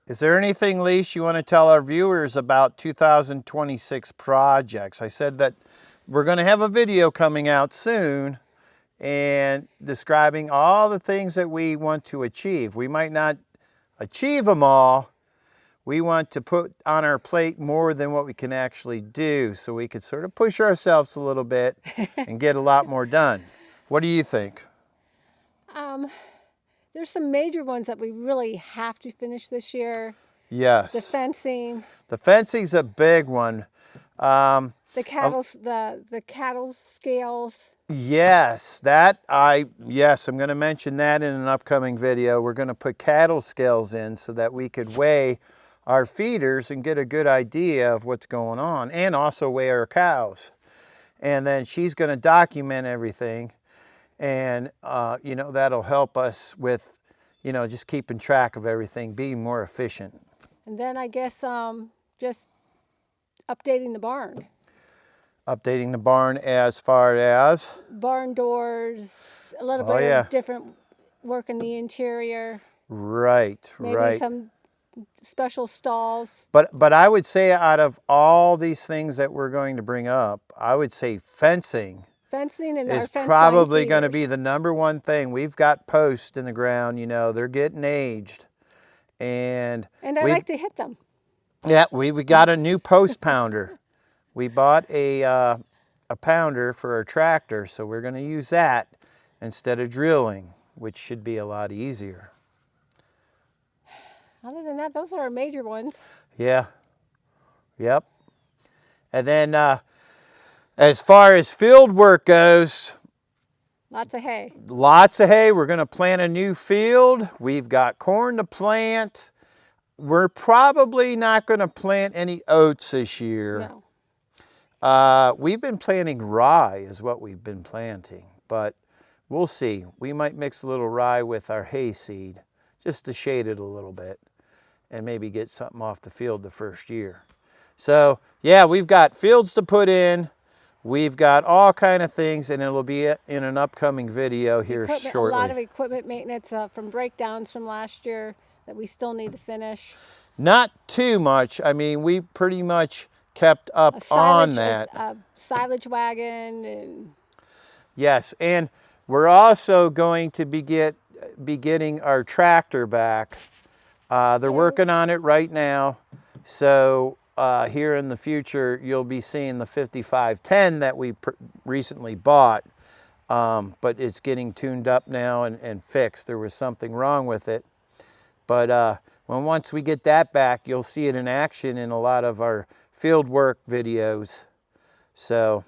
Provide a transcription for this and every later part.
Is there anything, Lise, you want to tell our viewers about 2026 projects? I said that we're going to have a video coming out soon and describing all the things that we want to achieve. We might not achieve them all. We want to put on our plate more than what we can actually do, so we could sort of push ourselves a little bit and get a lot more done. What do you think? There's some major ones that we really have to finish this year. Yes. The fencing. The fencing's a big one. The cattle scales. Yes, I'm going to mention that in an upcoming video. We're going to put cattle scales in so that we could weigh our feeders and get a good idea of what's going on, and also weigh our cows. And then she's going to document everything, and you know, that'll help us with, you know, just keeping track of everything, being more efficient. And then I guess just updating the barn. Updating the barn as far as? Barn doors, a little bit of different work in the interior. Right, Maybe some special stalls. But I would say, out of all these things that we're going to bring up, I would say fencing And is probably going to be the #1 thing. We've got posts in the ground, you know, they're getting aged. And I like to hit them. Yeah, we got a new post pounder. We bought a pounder for our tractor, so we're going to use that instead of drilling, which should be a lot easier. Other than that, those are our major ones. Yeah. Yep. And then as far as field work goes, lots of hay. Lots of hay. We're going to plant a new field. We've got corn to plant. We're probably not going to plant any oats this year. No. We've been planting rye is what we've been planting, but we'll see. We might mix a little rye with our hay seed just to shade it a little bit and maybe get something off the field the first year. So yeah, we've got fields to put in. We've got all kind of things, and it'll be in an upcoming video here shortly. A lot of equipment maintenance from breakdowns from last year that we still need to finish. Not too much. I mean, we pretty much kept up on that. A silage wagon. And yes, and we're also going to be getting our tractor back. They're working on it right now. So here in the future, you'll be seeing the 5510 that we recently bought. But it's getting tuned up now and fixed. There was something wrong with it. But once we get that back, you'll see it in action in a lot of our field work videos. So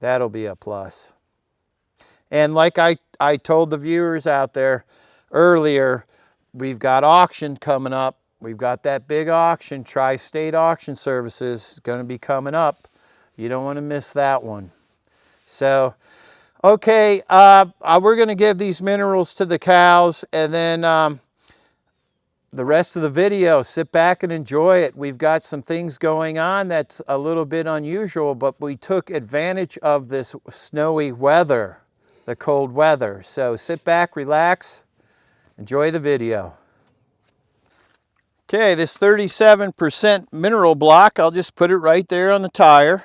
that'll be a plus. And like I told the viewers out there earlier, we've got auction coming up. We've got that big auction, Tri-State Auction Services, going to be coming up. You don't want to miss that one. So, okay, we're going to give these minerals to the cows, and then the rest of the video, sit back and enjoy it. We've got some things going on that's a little bit unusual, but we took advantage of this snowy weather, the cold weather. So sit back, relax, enjoy the video. Okay, this 37% mineral block, I'll just put it right there on the tire.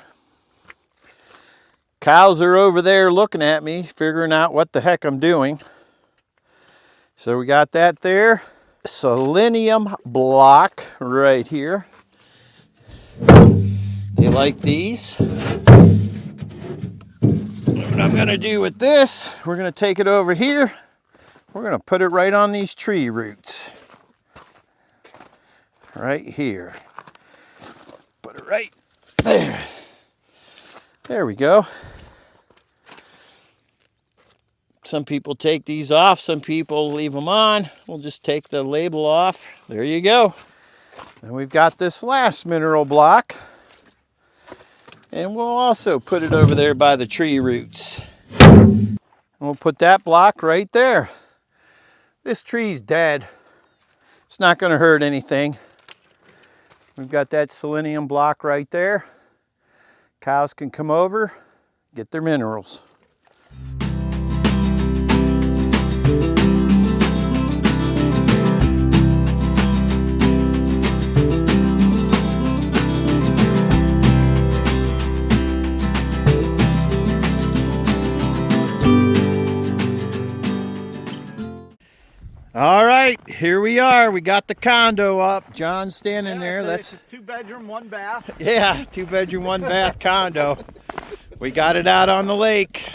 Cows are over there looking at me, figuring out what the heck I'm doing. So we got that there. Selenium block right here. You like these? What I'm going to do with this, we're going to take it over here. We're going to put it right on these tree roots. Right here. Put it right there. There we go. Some people take these off, some people leave them on. We'll just take the label off. There you go. And we've got this last mineral block. And we'll also put it over there by the tree roots. And we'll put that block right there. This tree's dead. It's not going to hurt anything. We've got that selenium block right there. Cows can come over, get their minerals. All right, here we are. We got the condo up. John's standing there. That's a 2-bedroom, 1 bath. Yeah, 2-bedroom, 1 bath condo. We got it out on the lake.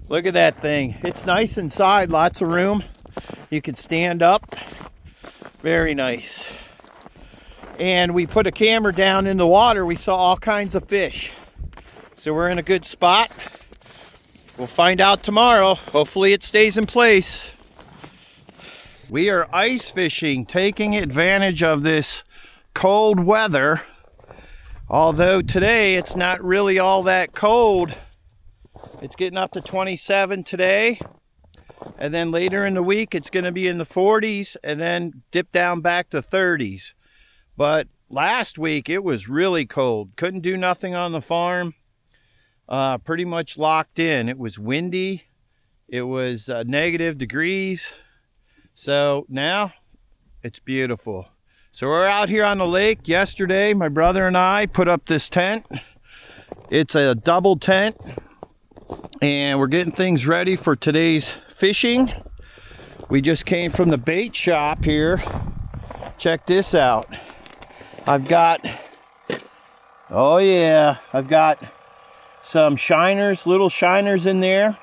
Look at that thing. It's nice inside, lots of room. You can stand up. Very nice. And we put a camera down in the water. We saw all kinds of fish. So we're in a good spot. We'll find out tomorrow. Hopefully it stays in place. We are ice fishing, taking advantage of this cold weather. Although today it's not really all that cold. It's getting up to 27 today. And then later in the week it's going to be in the 40s and then dip down back to 30s. But last week it was really cold. Couldn't do nothing on the farm. Pretty much locked in. It was windy. It was negative degrees. So now it's beautiful. So we're out here on the lake. Yesterday, my brother and I put up this tent. It's a double tent. And we're getting things ready for today's fishing. We just came from the bait shop here. Check this out. I've got some shiners, little shiners in there.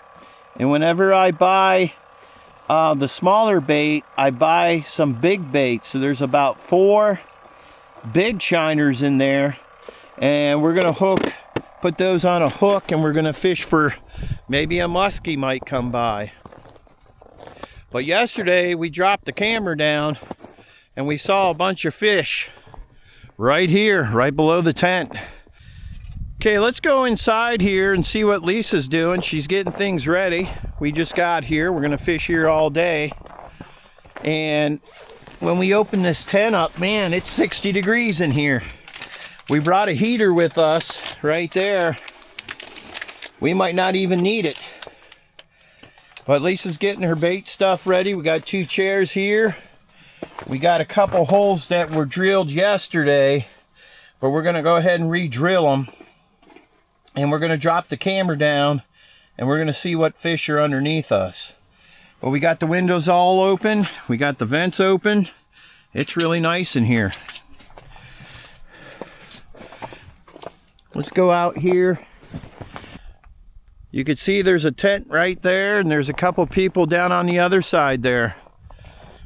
And whenever I buy the smaller bait, I buy some big bait. So there's about 4 big shiners in there, and we're gonna put those on a hook, and we're gonna fish for maybe a muskie might come by. But yesterday we dropped the camera down and we saw a bunch of fish right here, right below the tent. Okay, let's go inside here and see what Lisa's doing. She's getting things ready. We just got here. We're gonna fish here all day. And when we open this tent up, man, it's 60 degrees in here. We brought a heater with us right there. We might not even need it. But Lisa's getting her bait stuff ready. We got 2 chairs here. We got a couple holes that were drilled yesterday, but we're gonna go ahead and re-drill them. And we're going to drop the camera down and we're going to see what fish are underneath us. But we got the windows all open. We got the vents open. It's really nice in here. Let's go out here. You can see there's a tent right there and there's a couple people down on the other side there.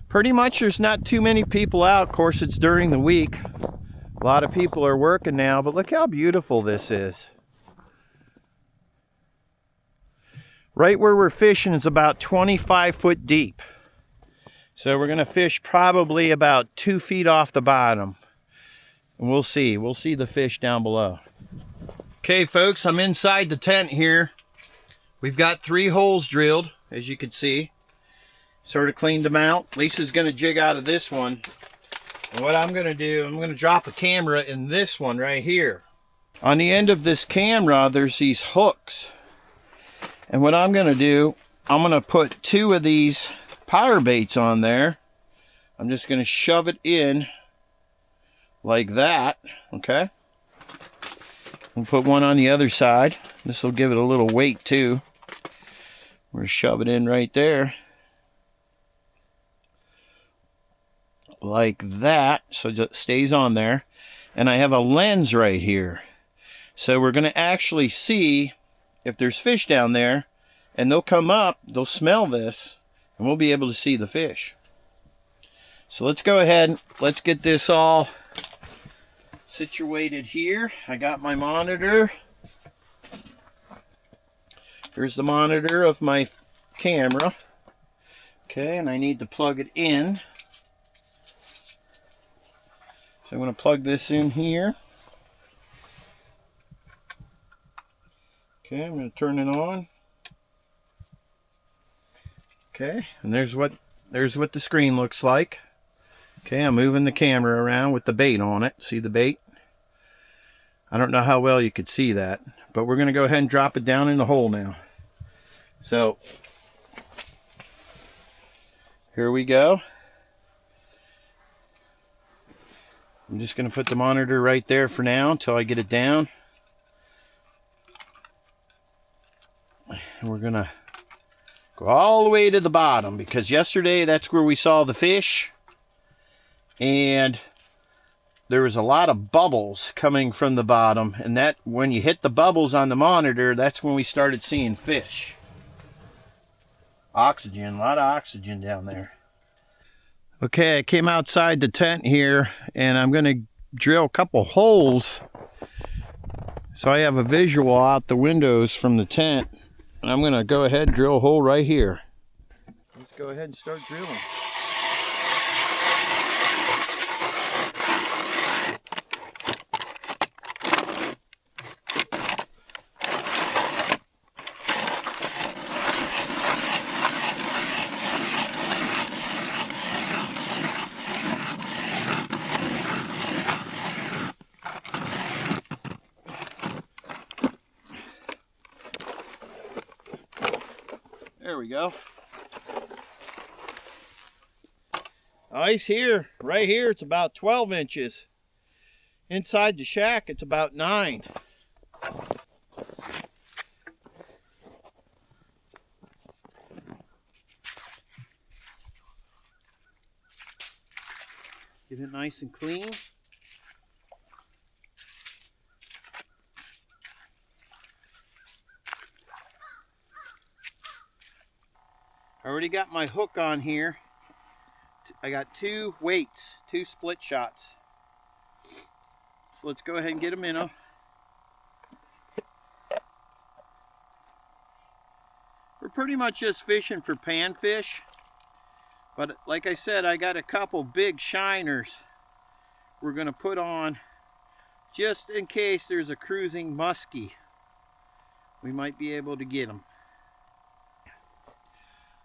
Pretty much there's not too many people out. Of course, it's during the week. A lot of people are working now, but look how beautiful this is. Right where we're fishing is about 25 foot deep. So we're gonna fish probably about 2 feet off the bottom. And we'll see the fish down below. Okay folks, I'm inside the tent here. We've got 3 holes drilled, as you can see. Sort of cleaned them out. Lisa's gonna jig out of this one. And what I'm gonna do, I'm gonna drop a camera in this one right here. On the end of this camera, there's these hooks. And what I'm going to do, I'm going to put 2 of these power baits on there. I'm just going to shove it in like that, okay? We'll put one on the other side. This will give it a little weight too. We're shove it in right there. Like that, so it stays on there. And I have a lens right here. So we're going to actually see if there's fish down there, and they'll come up, they'll smell this, and we'll be able to see the fish. So let's go ahead, let's get this all situated here. I got my monitor. Here's the monitor of my camera. Okay, and I need to plug it in. So I'm going to plug this in here. Okay, I'm going to turn it on. Okay, and there's what the screen looks like. Okay, I'm moving the camera around with the bait on it. See the bait? I don't know how well you could see that, but we're going to go ahead and drop it down in the hole now. So, here we go. I'm just going to put the monitor right there for now until I get it down. And we're going to go all the way to the bottom, because yesterday that's where we saw the fish. And there was a lot of bubbles coming from the bottom. And that, when you hit the bubbles on the monitor, that's when we started seeing fish. Oxygen, a lot of oxygen down there. Okay, I came outside the tent here, and I'm going to drill a couple holes so I have a visual out the windows from the tent. And I'm going to go ahead and drill a hole right here. Let's go ahead and start drilling. There we go. Ice here, right here, it's about 12 inches. Inside the shack, it's about 9. Get it nice and clean. I already got my hook on here. I got 2 weights, 2 split shots. So let's go ahead and get them in. We're pretty much just fishing for panfish. But like I said, I got a couple big shiners we're going to put on just in case there's a cruising muskie. We might be able to get them.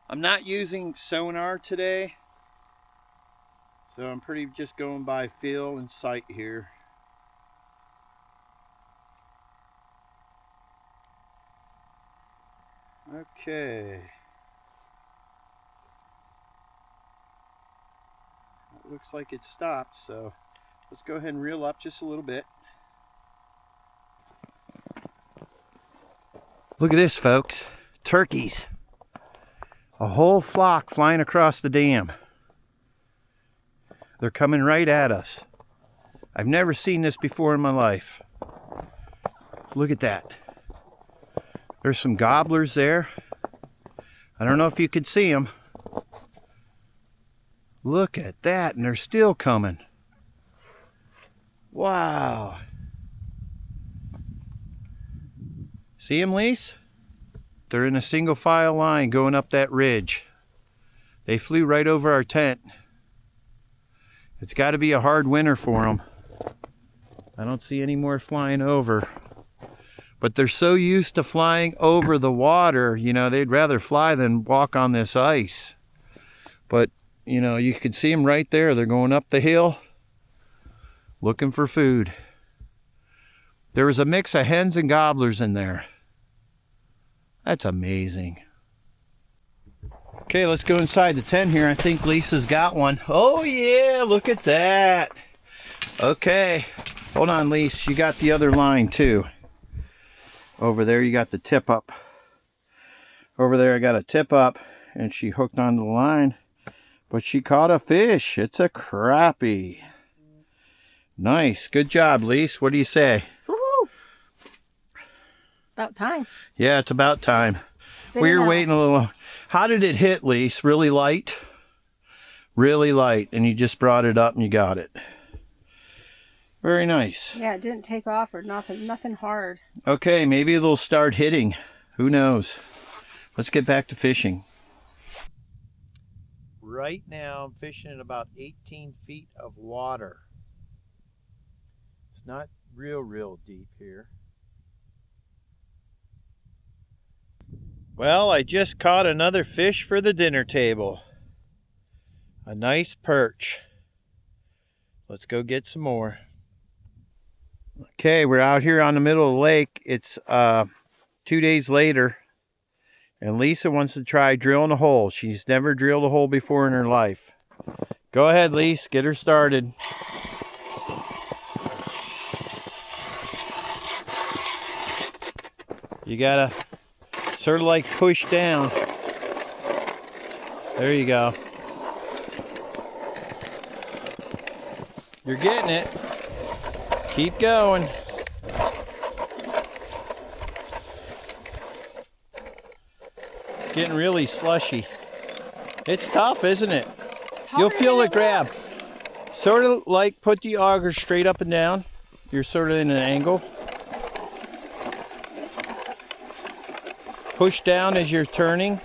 I'm not using sonar today, so I'm pretty just going by feel and sight here. Okay. It looks like it stopped, so let's go ahead and reel up just a little bit. Look at this, folks. Turkeys. A whole flock flying across the dam. They're coming right at us. I've never seen this before in my life. Look at that. There's some gobblers there. I don't know if you could see them. Look at that, and they're still coming. Wow. See them, Lise? They're in a single file line going up that ridge. They flew right over our tent. It's got to be a hard winter for them. I don't see any more flying over. But they're so used to flying over the water, you know, they'd rather fly than walk on this ice. But, you know, you can see them right there. They're going up the hill looking for food. There was a mix of hens and gobblers in there. That's amazing. Okay, let's go inside the tent here. I think Lisa's got one. Oh yeah, look at that. Okay, hold on, Lisa. You got the other line too. Over there you got the tip up. Over there I got a tip up, and she hooked onto the line. But she caught a fish. It's a crappie. Nice, good job, Lisa. What do you say? Woohoo! About time. Yeah, it's about time. We were waiting a little. How did it hit, Lise? Really light? Really light. And you just brought it up and you got it. Very nice. Yeah, it didn't take off or nothing hard. Okay, maybe they'll start hitting. Who knows? Let's get back to fishing. Right now, I'm fishing in about 18 feet of water. not real deep here. Well, I just caught another fish for the dinner table. A nice perch. Let's go get some more. Okay, we're out here on the middle of the lake. It's 2 days later, and Lisa wants to try drilling a hole. She's never drilled a hole before in her life. Go ahead, Lisa, get her started. You gotta sort of like push down. There you go. You're getting it. Keep going. It's getting really slushy. It's tough, isn't it? You'll feel it grab. Sort of like put the auger straight up and down. You're sort of in an angle. Push down as you're turning.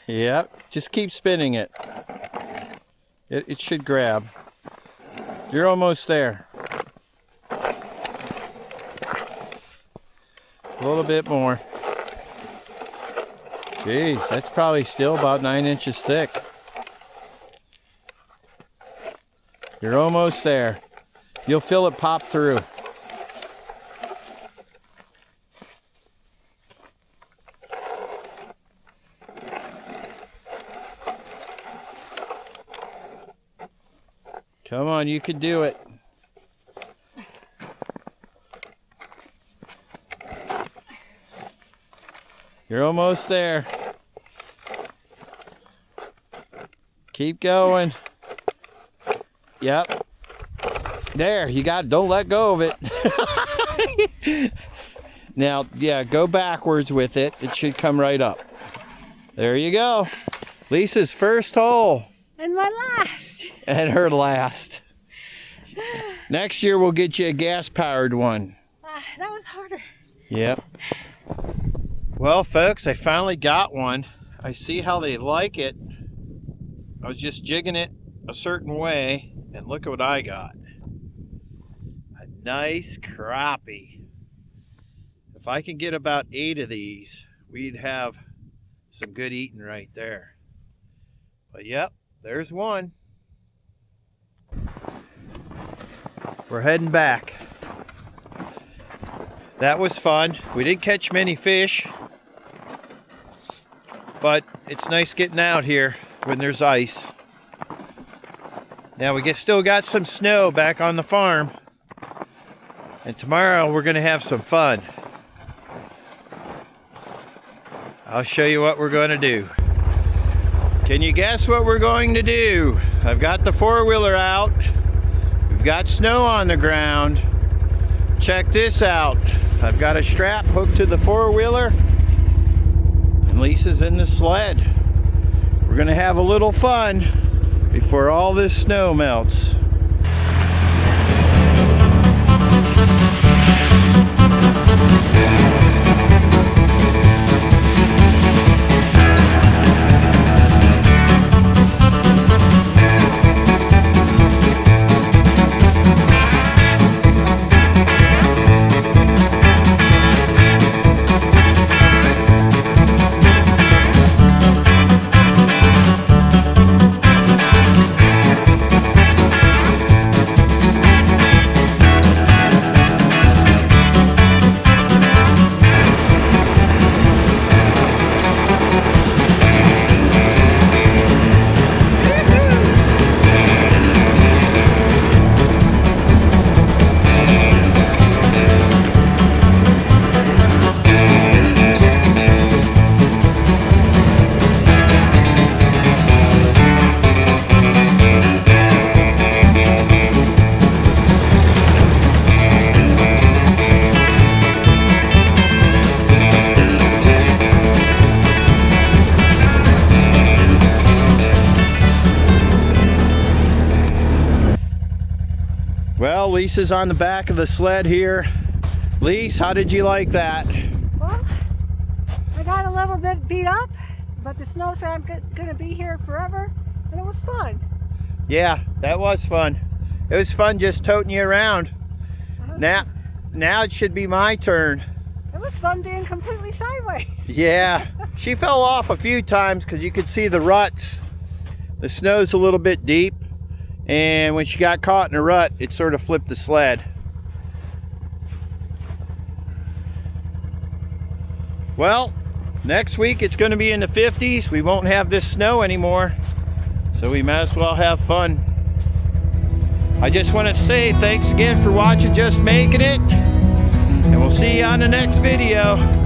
Yep, just keep spinning it. It should grab. You're almost there. A little bit more. Jeez, that's probably still about 9 inches thick. You're almost there. You'll feel it pop through. Come on, you can do it. You're almost there. Keep going. Yep. There, you got it. Don't let go of it. Now, yeah, go backwards with it. It should come right up. There you go. Lisa's first hole. And my last. And her last. Next year we'll get you a gas-powered one. That was harder. Yep. Well, folks, I finally got one. I see how they like it. I was just jigging it a certain way, and look at what I got. A nice crappie. If I can get about 8 of these, we'd have some good eating right there. But yep, there's one. We're heading back. That was fun. We didn't catch many fish, but it's nice getting out here when there's ice. Now we still got some snow back on the farm, and tomorrow we're gonna have some fun. I'll show you what we're gonna do. Can you guess what we're going to do? I've got the four-wheeler out. We've got snow on the ground. Check this out. I've got a strap hooked to the four-wheeler, and Lisa's in the sled. We're gonna have a little fun before all this snow melts. Well, Lisa's on the back of the sled here. Lisa, how did you like that? Well, I got a little bit beat up, but the snow said I'm going to be here forever, and it was fun. Yeah, that was fun. It was fun just toting you around. Now it should be my turn. It was fun being completely sideways. Yeah, she fell off a few times because you could see the ruts. The snow's a little bit deep, and when she got caught in a rut, it sort of flipped the sled. Well, next week it's going to be in the 50s. We won't have this snow anymore, so we might as well have fun. I just want to say thanks again for watching Just Making It, and we'll see you on the next video.